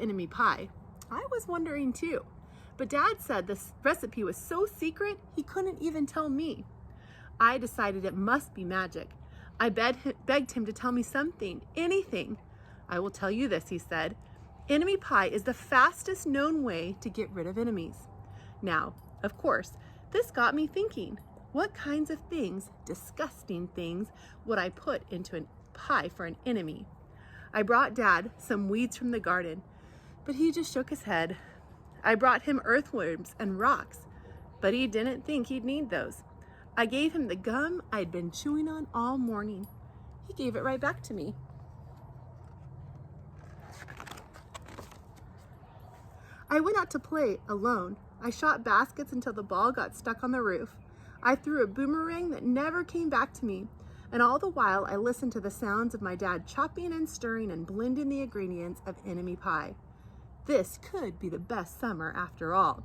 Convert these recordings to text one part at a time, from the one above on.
enemy pie. I was wondering too, but Dad said this recipe was so secret he couldn't even tell me. I decided it must be magic. I begged him to tell me something, anything. I will tell you this, he said. Enemy pie is the fastest known way to get rid of enemies. Now, of course, this got me thinking, what kinds of things, disgusting things, would I put into a pie for an enemy? I brought Dad some weeds from the garden, but he just shook his head. I brought him earthworms and rocks, but he didn't think he'd need those. I gave him the gum I'd been chewing on all morning. He gave it right back to me. I went out to play alone. I shot baskets until the ball got stuck on the roof. I threw a boomerang that never came back to me. And all the while, I listened to the sounds of my dad chopping and stirring and blending the ingredients of enemy pie. This could be the best summer after all.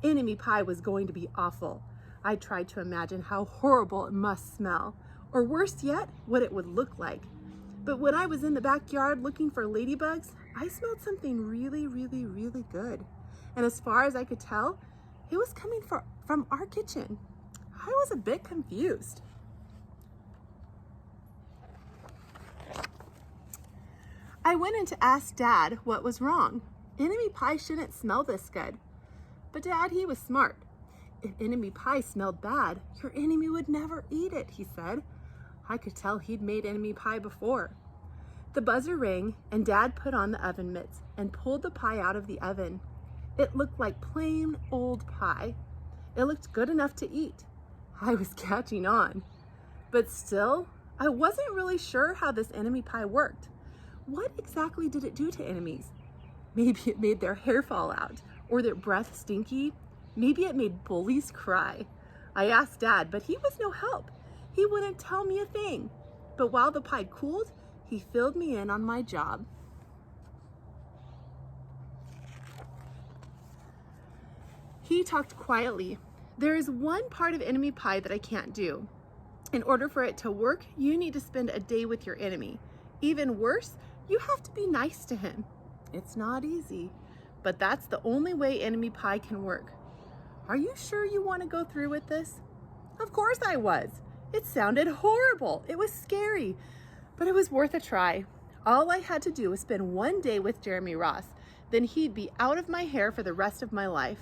Enemy pie was going to be awful. I tried to imagine how horrible it must smell, or worse yet, what it would look like. But when I was in the backyard looking for ladybugs, I smelled something really, really, really good. And as far as I could tell, it was coming from our kitchen. I was a bit confused. I went in to ask Dad what was wrong. Enemy pie shouldn't smell this good. But Dad, he was smart. If enemy pie smelled bad, your enemy would never eat it, he said. I could tell he'd made enemy pie before. The buzzer rang and Dad put on the oven mitts and pulled the pie out of the oven. It looked like plain old pie. It looked good enough to eat. I was catching on. But still, I wasn't really sure how this enemy pie worked. What exactly did it do to enemies? Maybe it made their hair fall out or their breath stinky. Maybe it made bullies cry. I asked Dad, but he was no help. He wouldn't tell me a thing. But while the pie cooled, he filled me in on my job. He talked quietly. There is one part of enemy pie that I can't do. In order for it to work, you need to spend a day with your enemy. Even worse, you have to be nice to him. It's not easy, but that's the only way enemy pie can work. Are you sure you want to go through with this? Of course I was. It sounded horrible. It was scary, but it was worth a try. All I had to do was spend one day with Jeremy Ross. Then he'd be out of my hair for the rest of my life.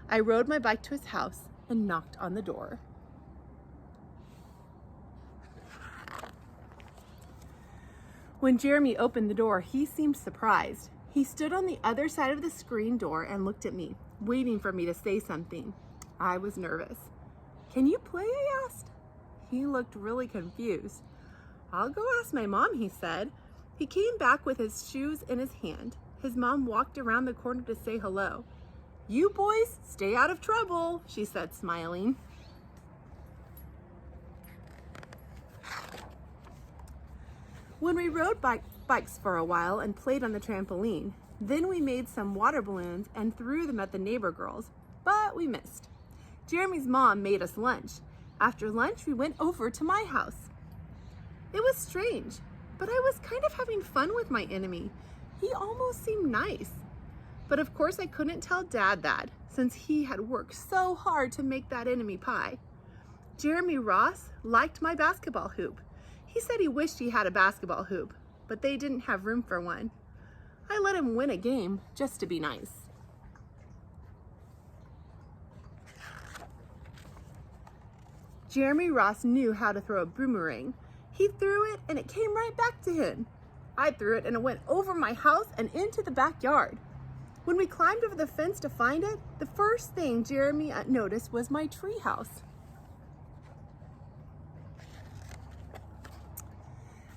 I rode my bike to his house and knocked on the door. When Jeremy opened the door, he seemed surprised. He stood on the other side of the screen door and looked at me, waiting for me to say something. I was nervous. Can you play? I asked. He looked really confused. I'll go ask my mom, he said. He came back with his shoes in his hand. His mom walked around the corner to say hello. You boys, stay out of trouble, she said, smiling. When we rode bikes for a while and played on the trampoline, then we made some water balloons and threw them at the neighbor girls, but we missed. Jeremy's mom made us lunch. After lunch, we went over to my house. It was strange, but I was kind of having fun with my enemy. He almost seemed nice. But of course I couldn't tell Dad that, since he had worked so hard to make that enemy pie. Jeremy Ross liked my basketball hoop. He said he wished he had a basketball hoop, but they didn't have room for one. I let him win a game just to be nice. Jeremy Ross knew how to throw a boomerang. He threw it and it came right back to him. I threw it and it went over my house and into the backyard. When we climbed over the fence to find it, the first thing Jeremy noticed was my treehouse.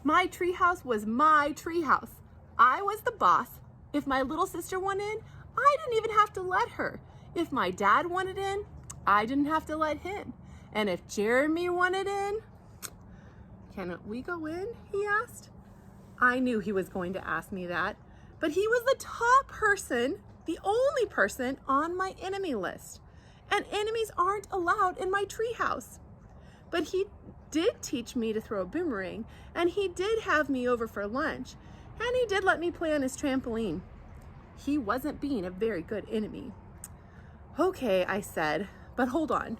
My treehouse was my treehouse. I was the boss. If my little sister wanted in, I didn't even have to let her. If my dad wanted in, I didn't have to let him. And if Jeremy wanted in, can we go in? He asked. I knew he was going to ask me that, but he was the top person, the only person on my enemy list. And enemies aren't allowed in my treehouse. But he did teach me to throw a boomerang, and he did have me over for lunch, and he did let me play on his trampoline. he wasn't being a very good enemy. Okay, I said, but hold on.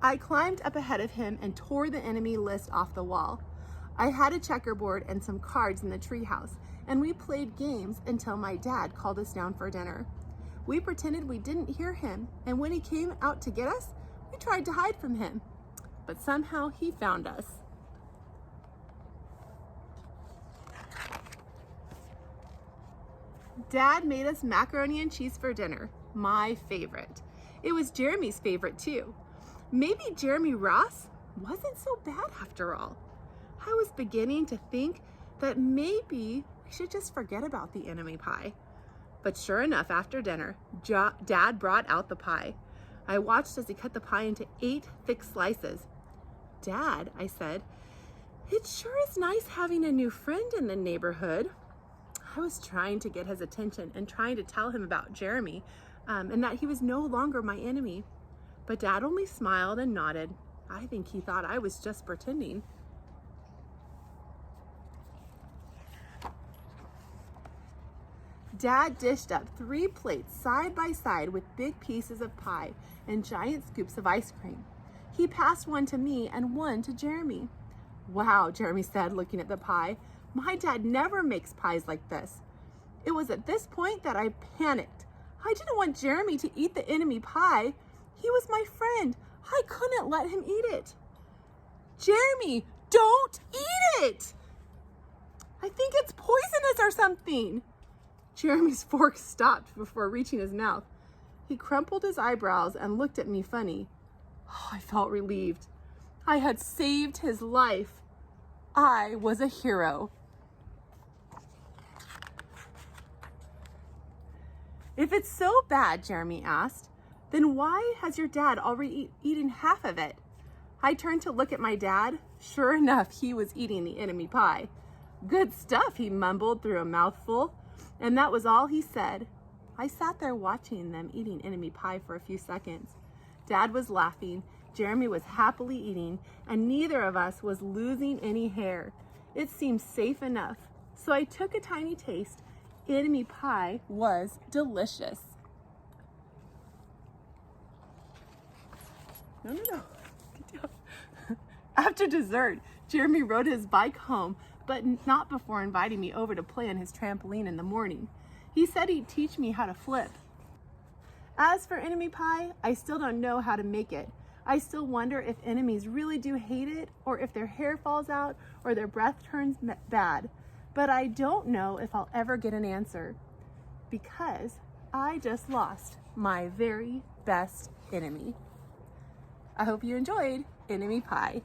I climbed up ahead of him and tore the enemy list off the wall. I had a checkerboard and some cards in the treehouse, and we played games until my dad called us down for dinner. We pretended we didn't hear him, and when he came out to get us, we tried to hide from him. But somehow he found us. Dad made us macaroni and cheese for dinner, my favorite. It was Jeremy's favorite too. Maybe Jeremy Ross wasn't so bad after all. I was beginning to think that maybe we should just forget about the enemy pie. But sure enough, after dinner, Dad brought out the pie. I watched as he cut the pie into 8 thick slices. Dad, I said, it sure is nice having a new friend in the neighborhood. I was trying to get his attention and trying to tell him about Jeremy and that he was no longer my enemy. But Dad only smiled and nodded. I think he thought I was just pretending. Dad dished up 3 plates side by side with big pieces of pie and giant scoops of ice cream. He passed one to me and one to Jeremy. Wow, Jeremy said, looking at the pie. My dad never makes pies like this. It was at this point that I panicked. I didn't want Jeremy to eat the enemy pie. He was my friend. I couldn't let him eat it. Jeremy, don't eat it! I think it's poisonous or something. Jeremy's fork stopped before reaching his mouth. He crumpled his eyebrows and looked at me funny. Oh, I felt relieved. I had saved his life. I was a hero. If it's so bad, Jeremy asked, then why has your dad already eaten half of it? I turned to look at my dad. Sure enough, he was eating the enemy pie. Good stuff, he mumbled through a mouthful, and that was all he said. I sat there watching them eating enemy pie for a few seconds. Dad was laughing, Jeremy was happily eating, and neither of us was losing any hair. It seemed safe enough, so I took a tiny taste. Enemy pie was delicious. No. Good job. After dessert, Jeremy rode his bike home, but not before inviting me over to play on his trampoline in the morning. He said he'd teach me how to flip. As for enemy pie, I still don't know how to make it. I still wonder if enemies really do hate it, or if their hair falls out, or their breath turns bad. But I don't know if I'll ever get an answer, because I just lost my very best enemy. I hope you enjoyed Enemy Pie.